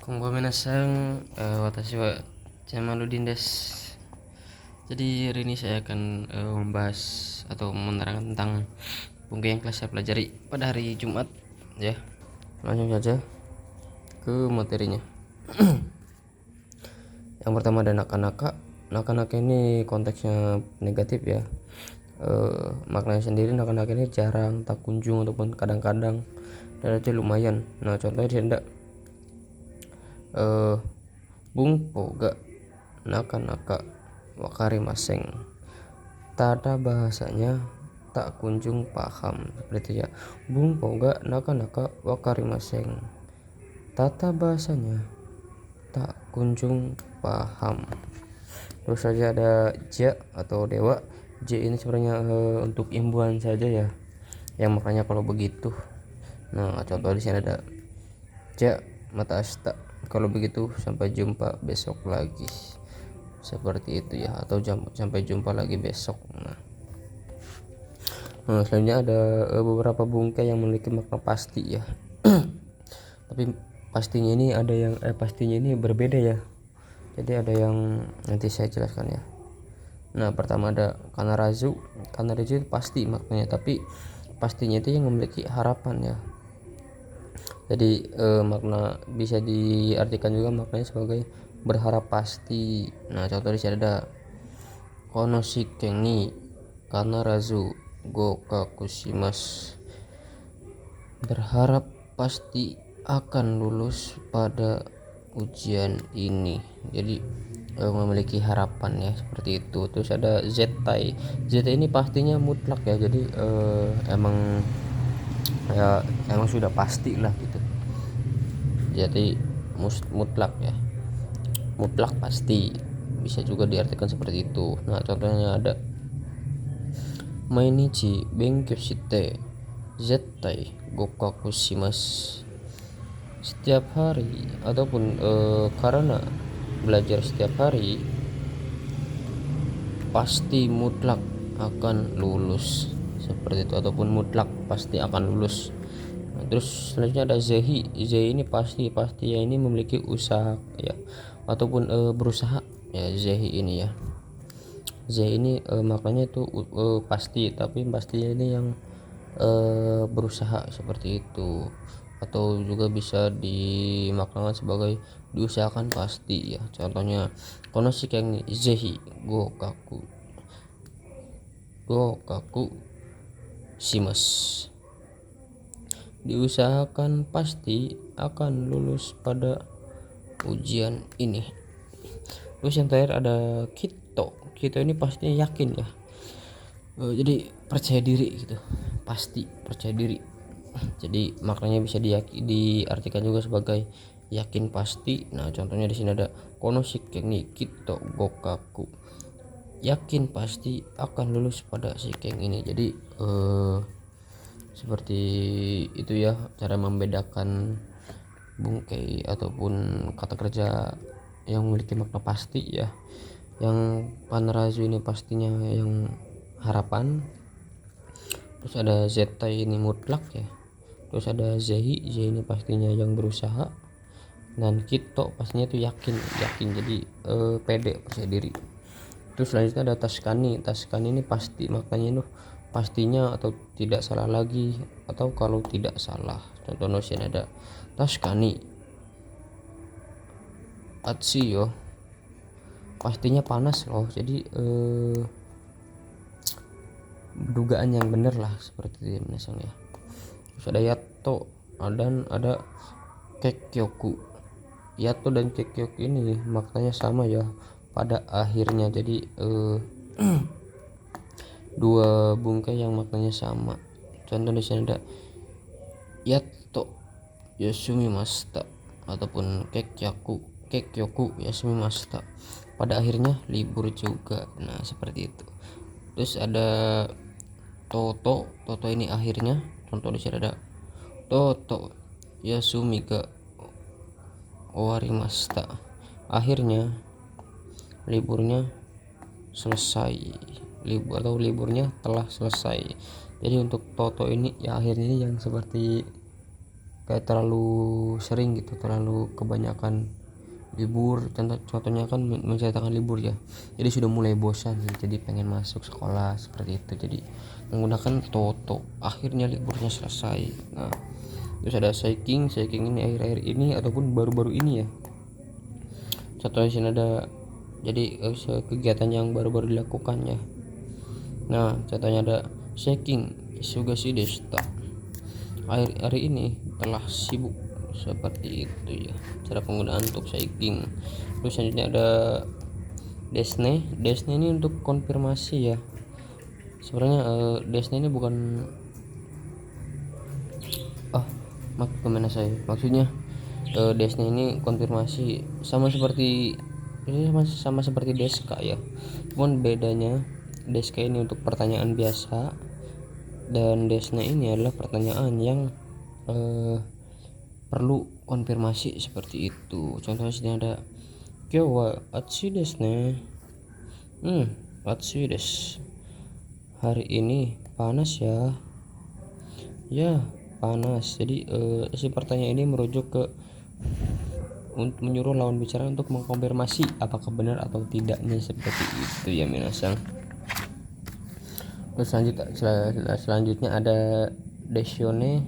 Konbanwa minasan, watashi wa Jamaludin desu. Jadi hari ini saya akan membahas atau menerangkan tentang buku yang kelas saya pelajari pada hari Jumat ya. Langsung saja ke materinya. Yang pertama ada naka-naka. Naka-naka ini konteksnya negatif ya. Maknanya sendiri naka-naka ini jarang, tak kunjung ataupun kadang-kadang, dan aja lumayan. Nah contohnya di sini bungpo ga naka-naka wakari maseng. Tata bahasanya tak kunjung paham, seperti ya. Bungpo ga naka-naka wakari maseng. Tata bahasanya tak kunjung paham. Terus saja ada ja atau dewa. Ja ini sebenarnya untuk imbuhan saja ya, yang maknanya kalau begitu. Nah contoh di sini ada ja mata asta, kalau begitu sampai jumpa besok lagi, seperti itu ya, atau sampai jumpa lagi besok. Selanjutnya ada beberapa bungkai yang memiliki makna pasti ya. Tapi pastinya ini ada yang pastinya ini berbeda ya, jadi ada yang nanti saya jelaskan ya. Nah pertama ada kanarazu. Kanarazu itu pasti maknanya, tapi pastinya itu yang memiliki harapan ya. Jadi makna bisa diartikan juga maknanya sebagai berharap pasti. Nah contoh di sini ada konoshiki ni kanarazu gokakushimasu. Berharap pasti akan lulus pada ujian ini. Jadi memiliki harapan ya, seperti itu. Terus ada zetai. Zetai ini pastinya mutlak ya, jadi emang sudah pasti lah gitu. Jadi mutlak ya, mutlak pasti, bisa juga diartikan seperti itu. Nah contohnya ada mainichi benkyou shite zettai gokaku shimasu. Setiap hari ataupun karena belajar setiap hari pasti mutlak akan lulus, seperti itu, ataupun mutlak pasti akan lulus. Nah, terus selanjutnya ada zehi. Zehi ini pasti ya, ini memiliki usaha ya, ataupun berusaha ya, zehi ini ya. Zehi ini maknanya itu pasti, tapi pastinya ini yang berusaha, seperti itu, atau juga bisa dimaknakan sebagai diusahakan pasti ya. Contohnya konoshiki ni zehi gokaku shimasu. Diusahakan pasti akan lulus pada ujian ini. Terus yang terakhir ada kito. Kito ini pastinya yakin ya. Jadi percaya diri gitu, pasti percaya diri. Jadi maknanya bisa diartikan juga sebagai yakin pasti. Nah contohnya di sini ada konoshiki ni kito gokaku. Yakin pasti akan lulus pada shiken ini. Jadi seperti itu ya, cara membedakan bungkai ataupun kata kerja yang memiliki makna pasti ya. Yang panarazu ini pastinya yang harapan. Terus ada zetai ini mutlak ya. Terus ada zehi ini pastinya yang berusaha. Dan kito pastinya itu yakin, jadi pede, percaya diri. Terus selanjutnya ada taskani. Taskani ini pasti, maknanya itu pastinya atau tidak salah lagi, atau kalau tidak salah. Contoh notion ada taskani atsuyo, pastinya panas loh. Jadi dugaan yang benar lah, seperti itu misalnya. Terus ada yato dan ada kekyoku. Yato dan kekyoku ini maknanya sama ya, pada akhirnya. Jadi dua bungkai yang maknanya sama. Contoh di sini ada yato yasumimashita ataupun kekyoku yasumimashita. Pada akhirnya libur juga. Nah seperti itu. Terus ada toto ini akhirnya. Contoh di sini ada toto yasumi ga owarimashita. Akhirnya liburnya selesai, liburnya telah selesai. Jadi untuk toto ini ya, akhirnya ini yang seperti kayak terlalu sering gitu, terlalu kebanyakan libur. Contohnya kan menceritakan libur ya, jadi sudah mulai bosan jadi pengen masuk sekolah seperti itu, jadi menggunakan toto, akhirnya liburnya selesai. Nah, terus ada shaking ini akhir-akhir ini ataupun baru-baru ini ya. Contohnya sini ada, jadi kegiatan yang baru-baru dilakukan ya. Nah, contohnya ada shaking sugasi desta, hari ini telah sibuk, seperti itu ya cara penggunaan untuk shaking. Terus selanjutnya ada desne ini untuk konfirmasi ya. Sebenarnya desne ini bukan kemana saya maksudnya, desne ini konfirmasi sama seperti ini, sama seperti deska ya, cuman bedanya deska ini untuk pertanyaan biasa dan desne ini adalah pertanyaan yang perlu konfirmasi seperti itu. Contohnya sini ada kyo wa atsu desu ne, atsu desu, hari ini panas ya, ya panas. Jadi si pertanyaan ini merujuk ke untuk menyuruh lawan bicara untuk mengkonfirmasi apakah benar atau tidaknya, seperti itu ya minasang. Terus selanjutnya ada desione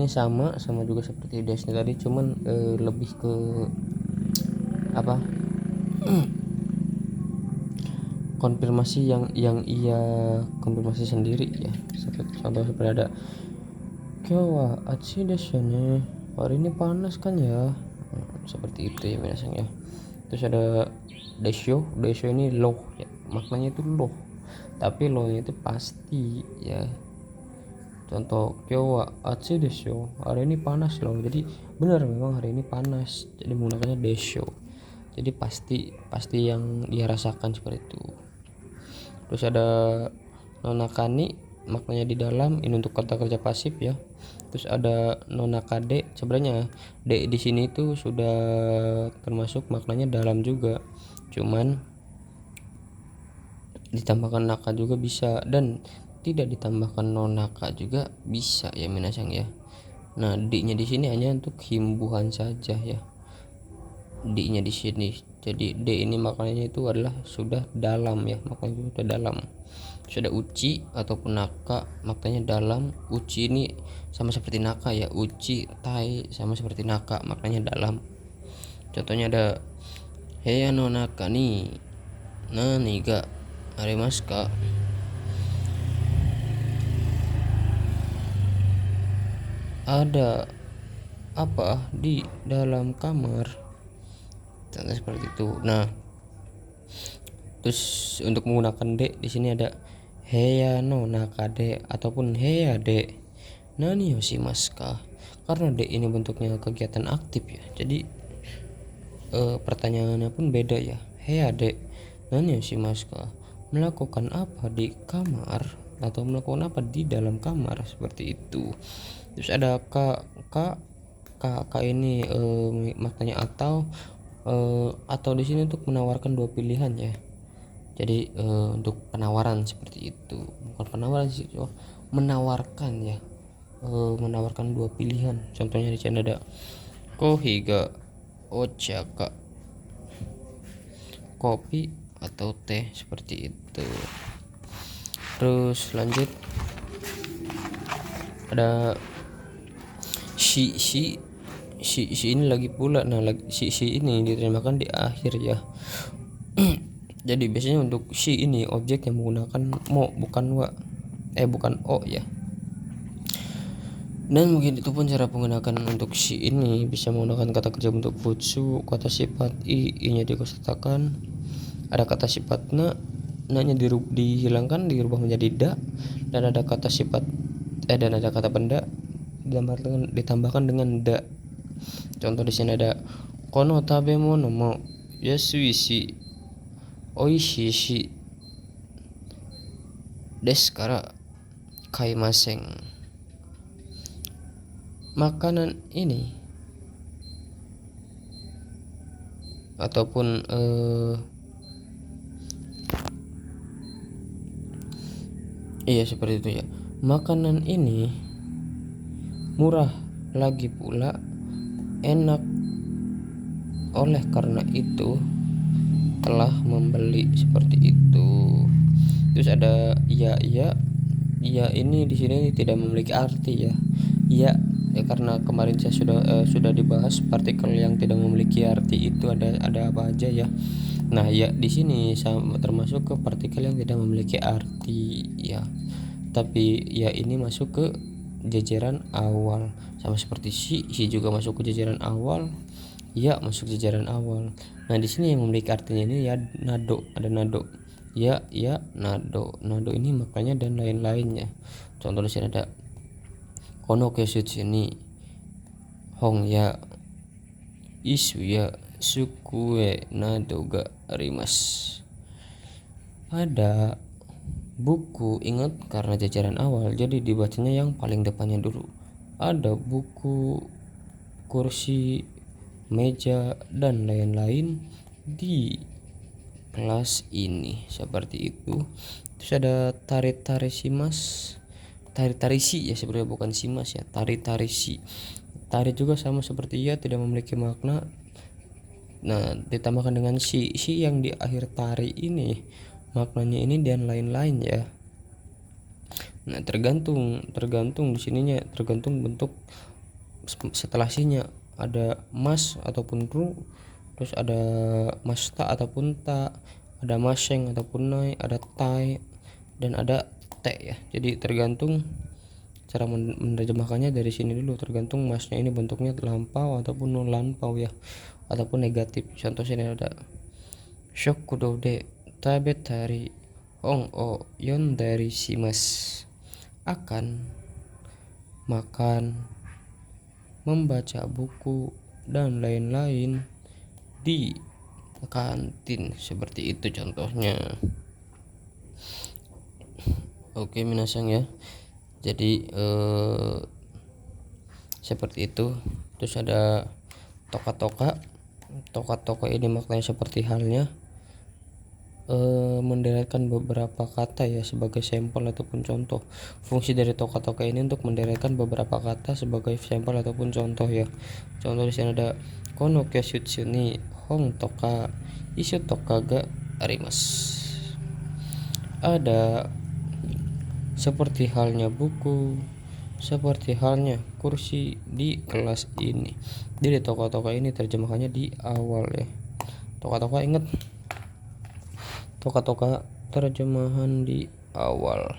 sama juga seperti desne tadi, cuman lebih ke apa, konfirmasi yang ia konfirmasi sendiri ya. Contoh seperti ada kyo wa atsu desu ne, hari ini panas kan ya, seperti itu ya minasang ya. Terus ada desyo ini loh ya, maknanya itu loh, tapi loh itu pasti ya. Contoh kyo wa atsu desu, hari ini panas loh, jadi benar memang hari ini panas, jadi menggunakannya desyo, jadi pasti yang dia rasakan seperti itu. Terus ada nonakani, maknanya di dalam, ini untuk kata kerja pasif ya. Terus ada nonakade, sebenarnya de di sini itu sudah termasuk maknanya dalam juga, cuman ditambahkan naka juga bisa dan tidak ditambahkan nonaka juga bisa ya minasang ya. Nah, di-nya di sini hanya untuk himbuhan saja ya, di-nya di sini. Jadi d ini maknanya itu adalah sudah dalam ya, maknanya sudah dalam. Sudah uci ataupun naka, maknanya dalam. Uci ini sama seperti naka ya, uci tai sama seperti naka, maknanya dalam. Contohnya ada heya no naka ni nani ga arimasu ka, ada apa di dalam kamar, contoh seperti itu. Nah, terus untuk menggunakan de di sini ada heya no nakade ataupun heya de nani yoshimasu ka, karena de ini bentuknya kegiatan aktif ya, jadi pertanyaannya pun beda ya. Heya de nani yoshimasu ka, melakukan apa di kamar atau melakukan apa di dalam kamar, seperti itu. Terus ada k ini maknanya atau di sini untuk menawarkan dua pilihan ya. Jadi untuk penawaran seperti itu, bukan penawaran sih, menawarkan ya, menawarkan dua pilihan. Contohnya di sini ada kohi ga ocha ka, kopi atau teh, seperti itu. Terus lanjut ada si ini lagi pula. Nah, si ini ditambahkan di akhir ya. Jadi biasanya untuk si ini objek yang menggunakan mo bukan wa, bukan o ya. Dan mungkin itu pun cara menggunakan untuk si ini, bisa menggunakan kata kerja bentuk futsu, kata sifat i-nya dikosakatakan, ada kata sifat na-nya dihilangkan dirubah menjadi da, dan ada kata sifat dan ada kata benda ditambahkan dengan da. Contoh di sini ada kono tabemono mo yasui shi oishii shi desu kara kaimasen, makanan ini ataupun iya seperti itu ya, makanan ini murah lagi pula enak. Oleh karena itu telah membeli, seperti itu. Terus ada iya ini di sini tidak memiliki arti ya. Iya karena kemarin saya sudah dibahas partikel yang tidak memiliki arti itu ada apa aja ya. Nah ya di sini termasuk ke partikel yang tidak memiliki arti ya. Tapi ya ini masuk ke jajaran awal, sama seperti si juga masuk ke jajaran awal. Ya masuk jajaran awal. Nah di sini yang memiliki artinya ini ya nado, ada nado. Ya nado ini makanya dan lain-lainnya. Contoh di sini ada kono kesutsu ni hong ya isu ya sukue nado ga arimasu. Ada buku, ingat karena jajaran awal jadi dibacanya yang paling depannya dulu. Ada buku, kursi, meja dan lain-lain di kelas ini, seperti itu. Terus ada tari-tarisi ya, sebenarnya bukan simas ya, tari-tarisi. Tari juga sama seperti ya, tidak memiliki makna. Nah ditambahkan dengan si yang di akhir tari ini, maknanya ini dan lain-lain ya. Nah tergantung di sininya, tergantung bentuk setelah sinya. Ada mas ataupun ru, terus ada masta ataupun ta, ada maseng ataupun nai, ada tai dan ada te ya. Jadi tergantung cara menerjemahkannya dari sini dulu, tergantung masnya ini bentuknya lampau ataupun non lampau ya, ataupun negatif. Contoh sini ada shokudo de tabetari hong o yondari shimas, akan makan, membaca buku dan lain-lain di kantin, seperti itu contohnya. Oke minasang ya, jadi seperti itu. Terus ada toka ini maknanya seperti halnya menderetkan beberapa kata ya sebagai sampel ataupun contoh. Fungsi dari toka ini untuk menderetkan beberapa kata sebagai sampel ataupun contoh ya. Contoh di sini ada kono kyashutsu ni hong toka isu toka ga arimasu. Ada seperti halnya buku, seperti halnya kursi di kelas ini. Jadi toka ini terjemahannya di awal ya. Toka ingat, toka terjemahan di awal.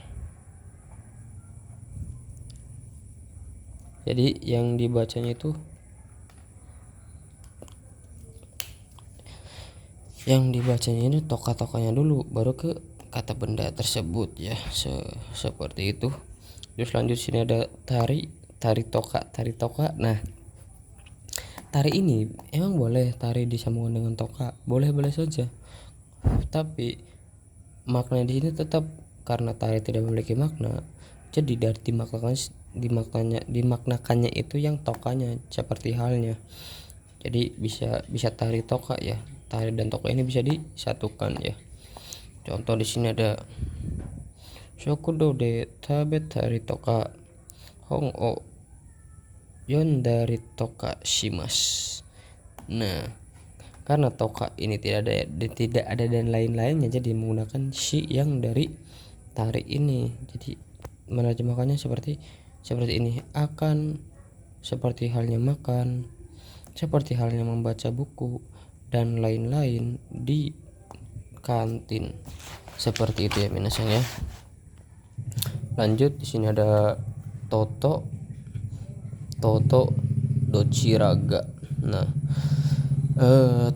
Jadi yang dibacanya itu, ini toka-tokanya dulu baru ke kata benda tersebut ya, seperti itu. Terus lanjut sini ada tari toka. Nah tari ini emang boleh tari disambungkan dengan toka, boleh saja. Tapi makna di sini tetap, karena tari tidak memiliki makna, jadi dari dimaknakannya itu yang tokanya, seperti halnya. Jadi bisa tari toka ya, tari dan toka ini bisa disatukan ya. Contoh di sini ada shokudo de tabetari toka hong o yondari toka shimasu. Nah karena toka ini tidak ada dan lain-lainnya, jadi menggunakan si yang dari tari ini. Jadi menerjemahkannya seperti ini, akan, seperti halnya makan, seperti halnya membaca buku dan lain-lain di kantin, seperti itu ya minasang ya. Lanjut di sini ada toto dochiraga. Nah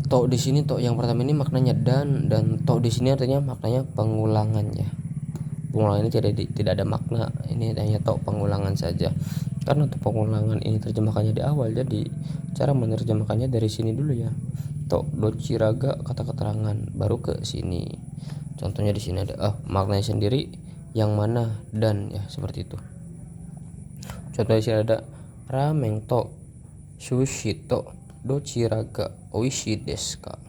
to di sini, to yang pertama ini maknanya dan to di sini artinya maknanya pengulangan ya. Pengulangan ini tidak ada makna, ini hanya to pengulangan saja. Karena to pengulangan ini terjemahkannya di awal, jadi cara menerjemahkannya dari sini dulu ya. To dochiraga kata keterangan baru ke sini. Contohnya di sini ada maknanya sendiri yang mana dan ya, seperti itu. Contohnya di sini ada ramen to sushi to dochiraga oishii desu ka,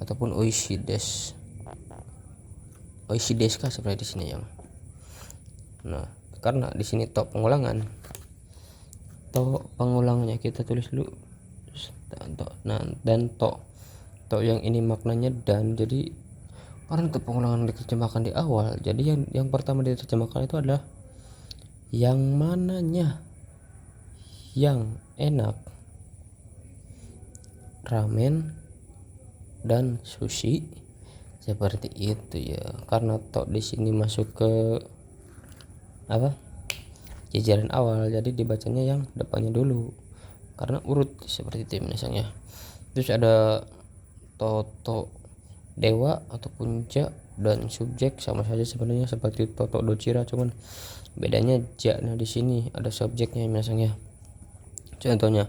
ataupun oishii desu ka, seperti di sini yang. Nah karena di sini to pengulangan, To pengulangnya kita tulis dulu to, nah dan to yang ini maknanya dan, jadi karena untuk pengulangan diterjemahkan di awal, jadi yang pertama diterjemahkan itu adalah yang mananya, yang enak, ramen dan sushi, seperti itu ya. Karena to di sini masuk ke apa, jajaran awal, jadi dibacanya yang depannya dulu karena urut seperti itu misalnya. Terus ada toto dewa ataupun ja, dan subjek sama saja sebenarnya seperti toto docira, cuman bedanya ja nah di sini ada subjeknya misalnya. Contohnya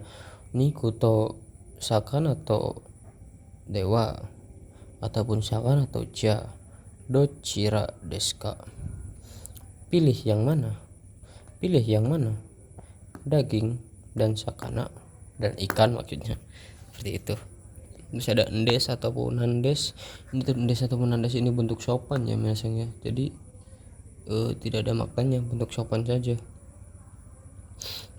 nikuto sakan atau dewa ataupun sakan atau ja docira deska, pilih yang mana, pilih yang mana, daging dan sakana dan ikan maksudnya, seperti itu. Terus ada endes ataupun nandes. Ini tuh endes ataupun nandes ini bentuk sopan ya biasanya, jadi tidak ada maknanya, bentuk sopan saja.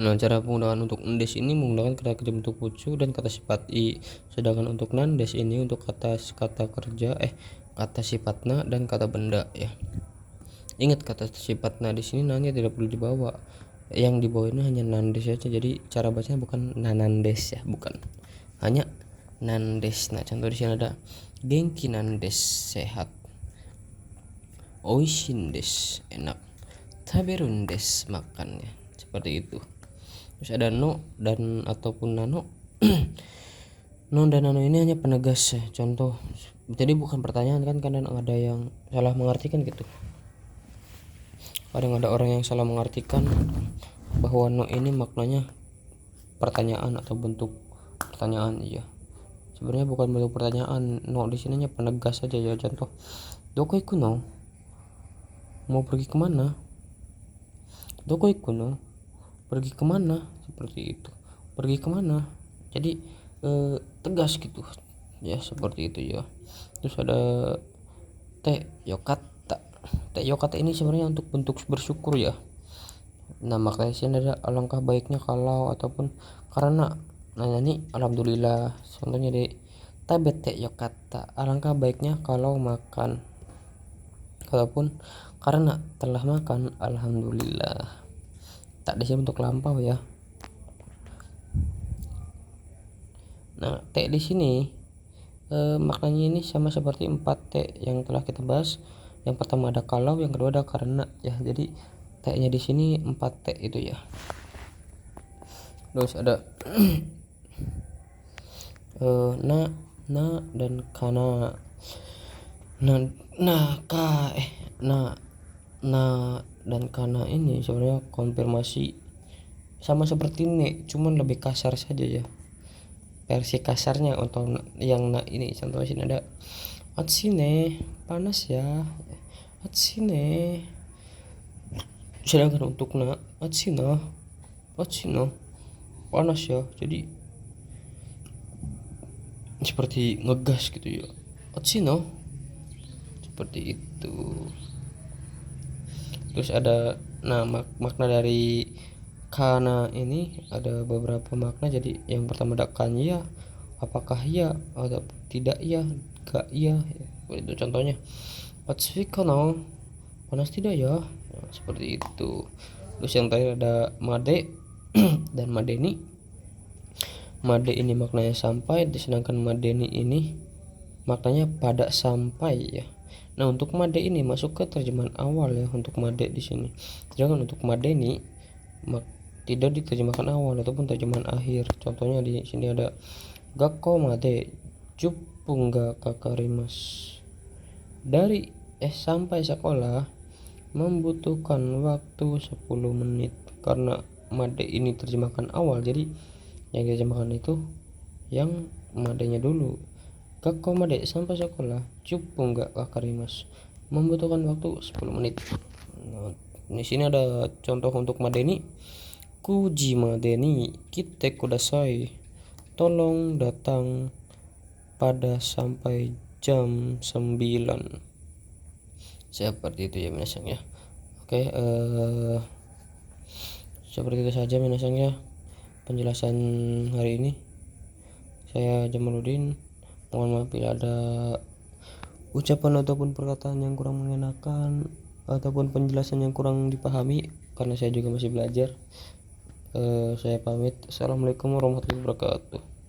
Nah, cara penggunaan untuk endes ini menggunakan kata kerja bentuk pucu dan kata sifat i, sedangkan untuk nandes ini untuk kata kerja kata sifatna dan kata benda ya. Ingat kata sifatna di sini nanya tidak perlu dibawa, yang dibawa ini hanya nandes saja, jadi cara bacanya bukan nanandes ya, bukan, hanya nandes. Nah, contoh di sini ada genki nandes, sehat, oishin des, enak, taberun des, makan ya, seperti itu. Terus ada no dan ataupun nano. No dan nano ini hanya penegas ya, contoh, jadi bukan pertanyaan kan, kadang ada yang salah mengartikan gitu, kadang ada orang yang salah mengartikan bahwa no ini maknanya pertanyaan atau bentuk pertanyaan. Iya, sebenarnya bukan bentuk pertanyaan, no di sini hanya penegas saja ya. Contoh, doko ikuno, mau pergi kemana, doko ikuno, pergi kemana, seperti itu, pergi kemana, jadi tegas gitu ya, seperti itu ya. Terus ada te yokata. Te yokata ini sebenarnya untuk bentuk bersyukur ya. Nah, makanya sini ada alangkah baiknya kalau ataupun karena, nah ini alhamdulillah, contohnya di tabete yokata, alangkah baiknya kalau makan, ataupun karena telah makan alhamdulillah. Tak di sini untuk lampau ya. Nah, te di sini maknanya ini sama seperti 4 T yang telah kita bahas. Yang pertama ada kalau, yang kedua ada karena ya. Jadi T-nya di sini 4 T itu ya. Terus ada na dan kana. Nah dan kana ini sebenarnya konfirmasi sama seperti ne, cuman lebih kasar saja ya, versi kasarnya untuk yang na ini. Contohnya sini ada atsine, panas ya, atsine. Sedangkan untuk na atsina, panas ya, jadi seperti ngegas gitu ya, atsina, seperti itu. Terus ada makna dari kana ini ada beberapa makna. Jadi yang pertama ada kan ya, apakah ya atau tidak ya, gak ya, itu contohnya Pacific kana, panas tidak ya, nah, seperti itu. Terus yang terakhir ada made dan madeni. Made ini maknanya sampai, sedangkan madeni ini maknanya pada sampai ya. Nah, untuk made ini masuk ke terjemahan awal ya, untuk made di sini. Jangan untuk madeni tidak diterjemahkan awal ataupun terjemahan akhir. Contohnya di sini ada gakko made jupunga kakarimas, dari sampai sekolah membutuhkan waktu 10 menit. Karena made ini terjemahkan awal, jadi yang diterjemahkan itu yang madenya dulu. Gakko made, sampai sekolah, jupunga kakarimas, membutuhkan waktu 10 menit. Nah, di sini ada contoh untuk madeni. Kuji madeni kite kudasai, tolong datang pada sampai jam 9, seperti itu ya minasang ya. Oke, seperti itu saja minasang ya. penjelasan hari ini. Saya Jamaluddin, mohon maaf bila ada ucapan ataupun perkataan yang kurang mengenakan ataupun penjelasan yang kurang dipahami, karena saya juga masih belajar. Saya pamit. Assalamualaikum warahmatullahi wabarakatuh.